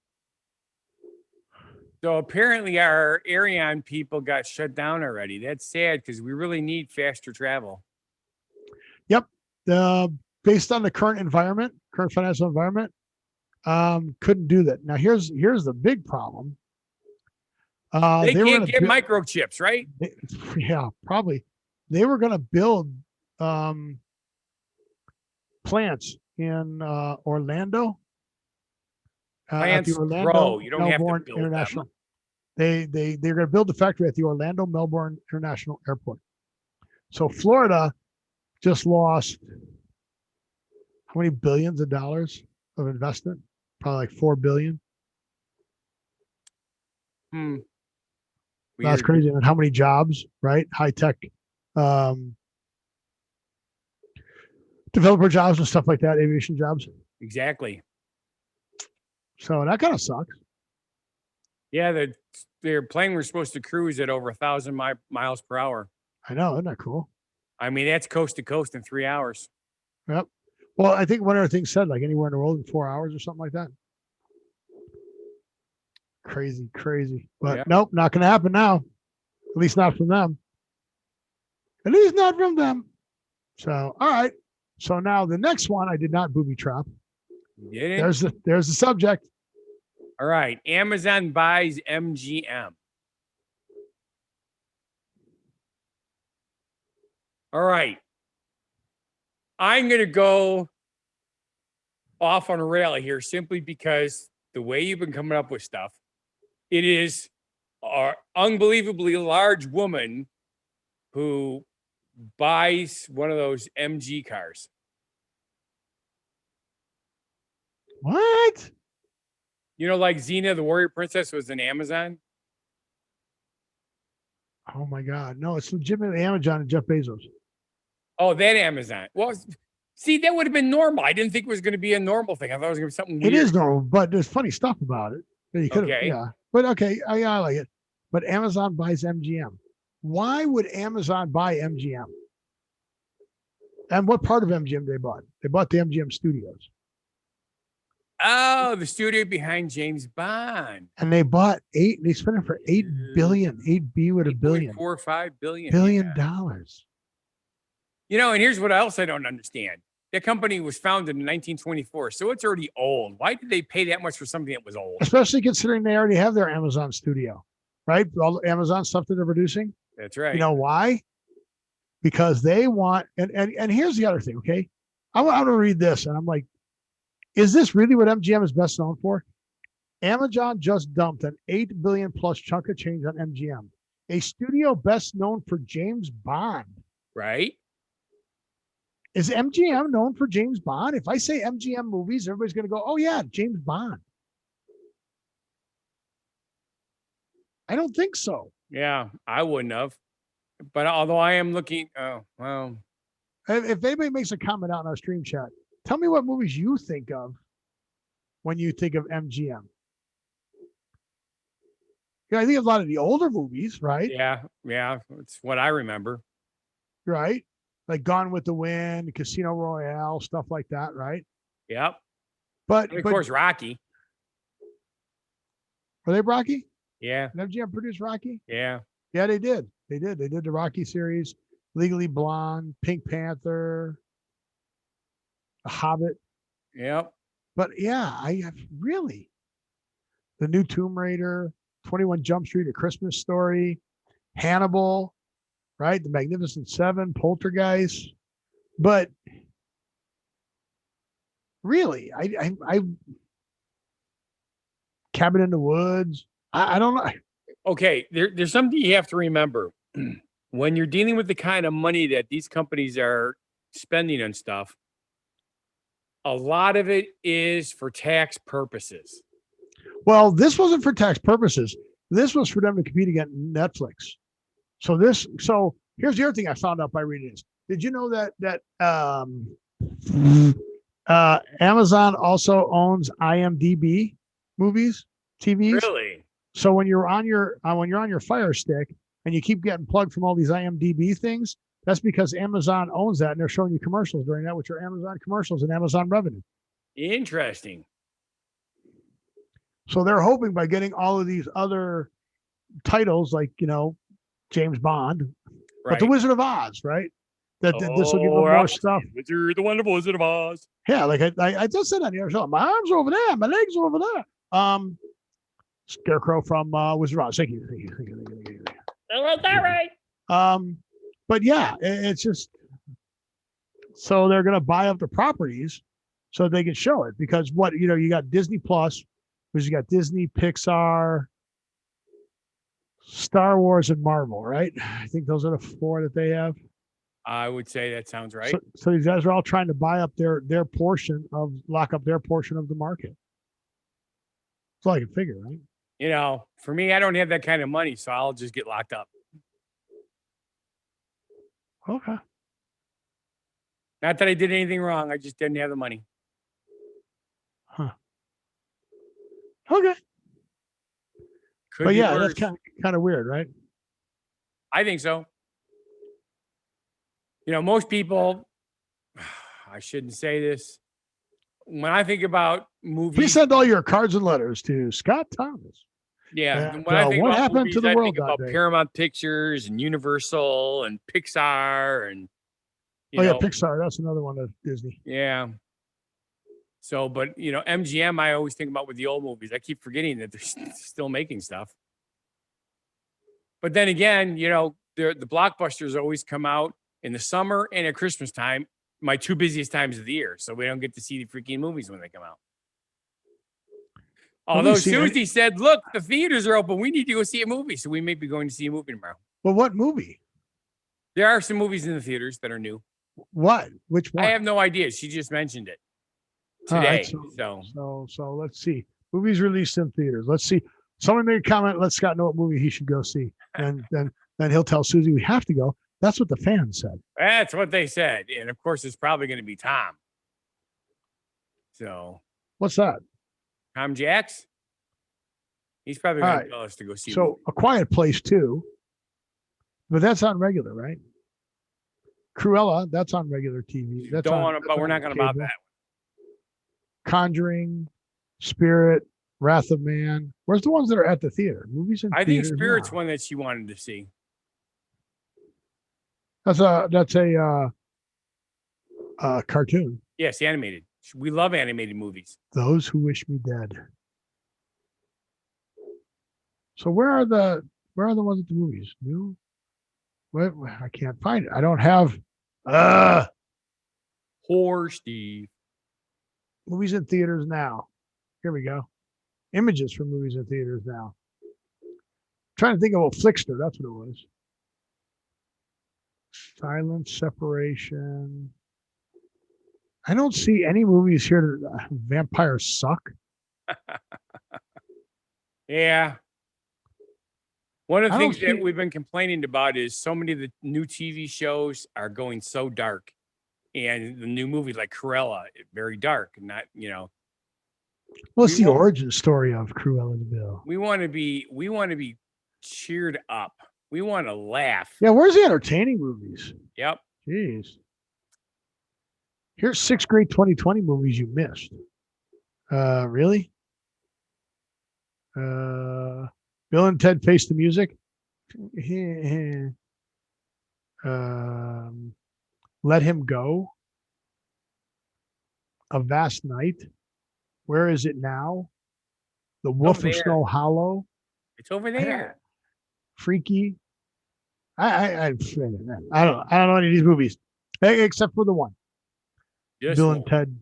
So apparently our Ariane people got shut down already. That's sad because we really need faster travel. Yep. Based on the current financial environment, couldn't do that. Now here's the big problem. They can't get microchips, right? Yeah, probably. They were going to build plants in Orlando. Plants grow. You don't Melbourne have to build International. Them. They're going to build the factory at the Orlando Melbourne International Airport. So Florida just lost how many billions of dollars of investment? Probably like $4 billion. That's crazy. And how many jobs, right? High tech developer jobs and stuff like that, aviation jobs. Exactly. So that kind of sucks. Yeah, their plane was supposed to cruise at over 1,000 miles per hour. I know, isn't that cool? I mean, that's coast to coast in 3 hours. Yep. Well, I think one of the things said like anywhere in the world in 4 hours or something like that. Crazy. But Nope, not going to happen now. At least not from them. At least not from them. So, all right. So now the next one, I did not booby trap. There's the subject. All right. Amazon buys MGM. All right. I'm going to go off on a rail here simply because the way you've been coming up with stuff, it is an unbelievably large woman who buys one of those MG cars. What? You know, like Xena, the warrior princess, was an Amazon. Oh my God. No, it's legitimately Amazon and Jeff Bezos. Oh, that Amazon. Well, see, that would have been normal. I didn't think it was going to be a normal thing. I thought it was going to be something weird. It is normal, but there's funny stuff about it. You could have, yeah. But okay, I like it. But Amazon buys MGM. Why would Amazon buy MGM? And what part of MGM they bought? They bought the MGM studios. Oh, the studio behind James Bond. And they bought they spent it for $8 billion. 8B with a billion. 4 or 5 billion. $1 billion. You know, and here's what else I don't understand. That company was founded in 1924, so it's already old. Why did they pay that much for something that was old? Especially considering they already have their Amazon studio, right? All the Amazon stuff that they're producing. That's right. You know why? Because they want, and here's the other thing, okay? I want to read this, and I'm like, is this really what MGM is best known for? Amazon just dumped an $8 billion plus chunk of change on MGM, a studio best known for James Bond. Right. Is MGM known for James Bond? If I say MGM movies, everybody's going to go, oh, yeah, James Bond. I don't think so. Yeah, I wouldn't have. But although I am looking, oh, well. If anybody makes a comment out in our stream chat, tell me what movies you think of when you think of MGM. Yeah, I think of a lot of the older movies, right? Yeah, it's what I remember. Right? Like Gone with the Wind, Casino Royale, stuff like that, right? Yep. But of course, Rocky. Were they Rocky? Yeah. Did MGM produce Rocky? Yeah. Yeah, they did. They did the Rocky series, Legally Blonde, Pink Panther, The Hobbit. Yep. But yeah, I have really the new Tomb Raider, 21 Jump Street, A Christmas Story, Hannibal, right? The Magnificent Seven, Poltergeist. But really, I Cabin in the Woods. I don't know. Okay, there's something you have to remember. When you're dealing with the kind of money that these companies are spending on stuff, a lot of it is for tax purposes. Well, this wasn't for tax purposes. This was for them to compete against Netflix. So here's the other thing I found out by reading this. Did you know that Amazon also owns IMDb movies, TVs? Really? So when you're on your Fire Stick and you keep getting plugged from all these IMDb things, that's because Amazon owns that and they're showing you commercials during that, which are Amazon commercials and Amazon revenue. Interesting. So they're hoping by getting all of these other titles like, James Bond, right, but the Wizard of Oz, right? That this will give them more stuff. The Wonderful Wizard of Oz. Yeah, like I just said on the other show, my arms are over there, my legs are over there. Scarecrow from Wizard of Oz. Thank you. I like that right. But yeah, it's just so they're gonna buy up the properties so they can show it because you got Disney Plus, which you got Disney, Pixar, Star Wars, and Marvel, right? I think those are the four that they have. I would say that sounds right. So these guys are all trying to buy up lock up their portion of the market. That's all I can figure, right? For me, I don't have that kind of money, so I'll just get locked up. Okay. Not that I did anything wrong. I just didn't have the money. Huh. Okay. But yeah, that's kind of weird, right? I think so. Most people, I shouldn't say this. When I think about movies, please send all your cards and letters to Scott Thomas. Yeah. And, when I think what about happened movies, to the world? I think about Paramount Pictures and Universal and Pixar and Pixar. That's another one of Disney. Yeah. So, but MGM, I always think about with the old movies. I keep forgetting that they're still making stuff. But then again, the blockbusters always come out in the summer and at Christmas time, my 2 busiest times of the year. So we don't get to see the freaking movies when they come out. Although Susie said, look, the theaters are open. We need to go see a movie. So we may be going to see a movie tomorrow. Well, what movie? There are some movies in the theaters that are new. What? Which one? I have no idea. She just mentioned it today. Right, so let's see. Movies released in theaters. Let's see. Someone made a comment. Let Scott know what movie he should go see. And then he'll tell Susie we have to go. That's what the fans said. That's what they said. And of course, it's probably going to be Tom. So what's that? Tom Jacks? He's probably going to tell us to go see. So A Quiet Place 2. But that's on regular, right? Cruella, that's on regular TV. That's but we're not going to about that. Conjuring, Spirit, Wrath of Man. Where's the ones that are at the theater? Movies in I think Spirit's one that she wanted to see. That's a cartoon. Yes, animated. We love animated movies. Those Who Wish Me Dead. So where are the ones at the movies? New? What? I can't find it. I don't have. Poor Steve. Movies in theaters now. Here we go. Images from movies in theaters now. Trying to think of Flickster. That's what it was. Silence, Separation. I don't see any movies here that vampires suck. Yeah. One of the things that we've been complaining about is so many of the new TV shows are going so dark. And the new movie like Cruella, very dark, not, What's the origin story of Cruella de Vil? We want to be cheered up. We want to laugh. Yeah, where's the entertaining movies? Yep. Jeez. Here's 6 great 2020 movies you missed. Really? Bill and Ted Face the Music. Let Him Go. A Vast Night. Where Is It Now? The Wolf of Snow Hollow. It's over there. Freaky. I don't know any of these movies except for the one. Yes, Bill and Ted.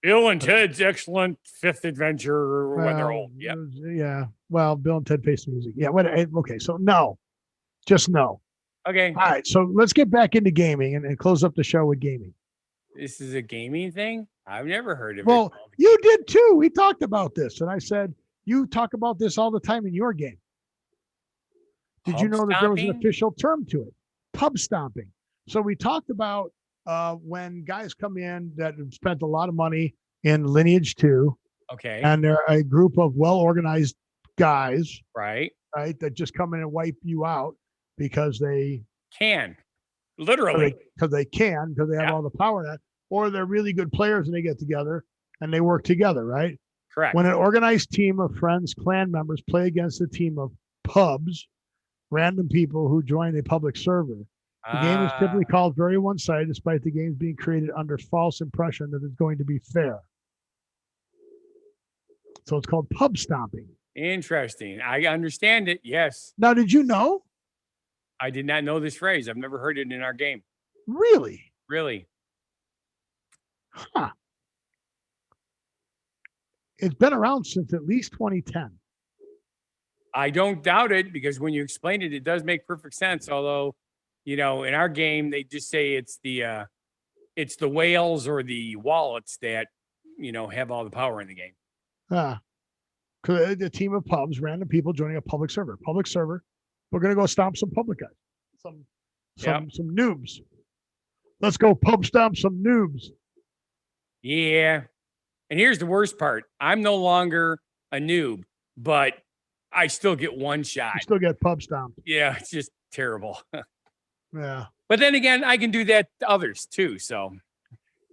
Bill and Ted's Excellent Fifth Adventure when they're old. Yeah. Yeah. Well, Bill and Ted Face the Music. Yeah. Okay. So no. Just no. Okay. All right. So let's get back into gaming and close up the show with gaming. This is a gaming thing? I've never heard of it. Well, you did too. We talked about this. And I said, you talk about this all the time in your game. Did you know that there was an official term to it? Pub stomping. So we talked about when guys come in that have spent a lot of money in Lineage 2. Okay. And they're a group of well-organized guys. Right. That just come in and wipe you out because they can. Literally. Because they have all the power in that. Or they're really good players and they get together and they work together, right? Correct. When an organized team of friends, clan members play against a team of pubs, random people who join a public server, the game is typically called very one-sided, despite the games being created under false impression that it's going to be fair. So it's called pub stomping. Interesting. I understand it. Yes. Now, did you know? I did not know this phrase. I've never heard it in our game. Really? Really? Huh. It's been around since at least 2010. I don't doubt it because when you explain it, it does make perfect sense. Although, in our game, they just say it's the whales or the wallets that, have all the power in the game. A team of pubs, random people joining a public server. Public server. We're going to go stomp some public guys. Some noobs. Let's go pub stomp some noobs. Yeah. And here's the worst part. I'm no longer a noob, but I still get one shot. You still get pub stomped. Yeah, it's just terrible. Yeah. But then again, I can do that to others too. So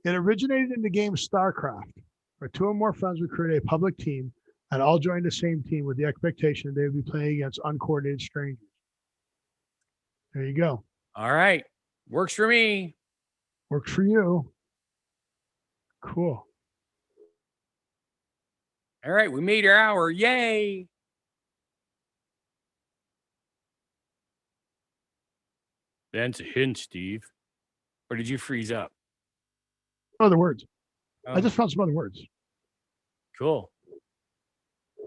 it originated in the game StarCraft, where 2 or more friends would create a public team and all join the same team with the expectation they would be playing against uncoordinated strangers. There you go. All right. Works for me. Works for you. Cool. All right. We made our hour. Yay. That's a hint, Steve. or did you freeze up? Other words. Oh, I just found some other words. cool.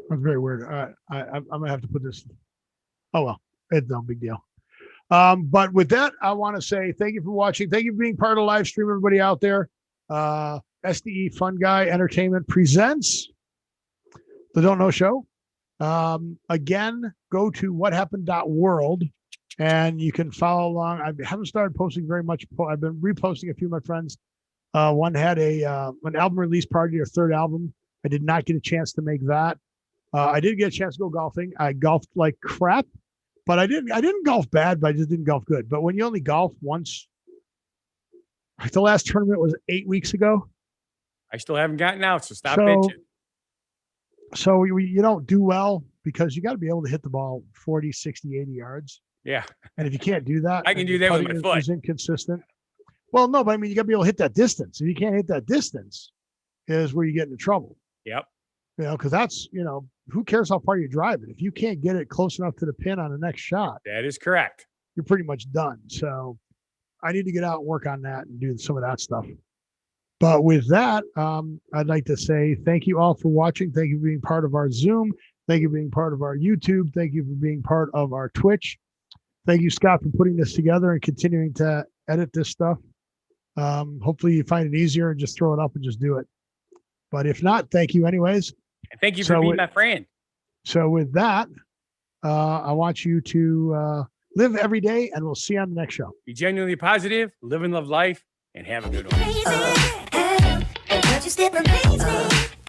That's very weird. I'm gonna have to put this. Oh well, it's no big deal. But with that, I want to say thank you for watching. Thank you for being part of the live stream, everybody out there. SDE Funguy Entertainment presents the Don't Know Show. Again, go to whathappened.world and you can follow along. I haven't started posting very much. I've been reposting a few of my friends. One had an album release party, their third album. I did not get a chance to make that. I did get a chance to go golfing. I golfed like crap, but I didn't golf bad, but I just didn't golf good. But when you only golf once, like the last tournament was 8 weeks ago. I still haven't gotten out, so stop bitching. So you don't do well because you got to be able to hit the ball 40, 60, 80 yards. Yeah. And if you can't do that, I can do that with my foot. Is inconsistent. Well, no, but I mean, you got to be able to hit that distance. If you can't hit that distance, is where you get into trouble. Yep. You know, because that's, who cares how far you drive it? If you can't get it close enough to the pin on the next shot, that is correct. You're pretty much done. So I need to get out and work on that and do some of that stuff. But with that, I'd like to say thank you all for watching. Thank you for being part of our Zoom. Thank you for being part of our YouTube. Thank you for being part of our Twitch. Thank you, Scott, for putting this together and continuing to edit this stuff. Hopefully you find it easier and just throw it up and just do it. But if not, thank you anyways. And thank you for being my friend. So with that, I want you to live every day, and we'll see you on the next show. Be genuinely positive, live and love life, and have a good one.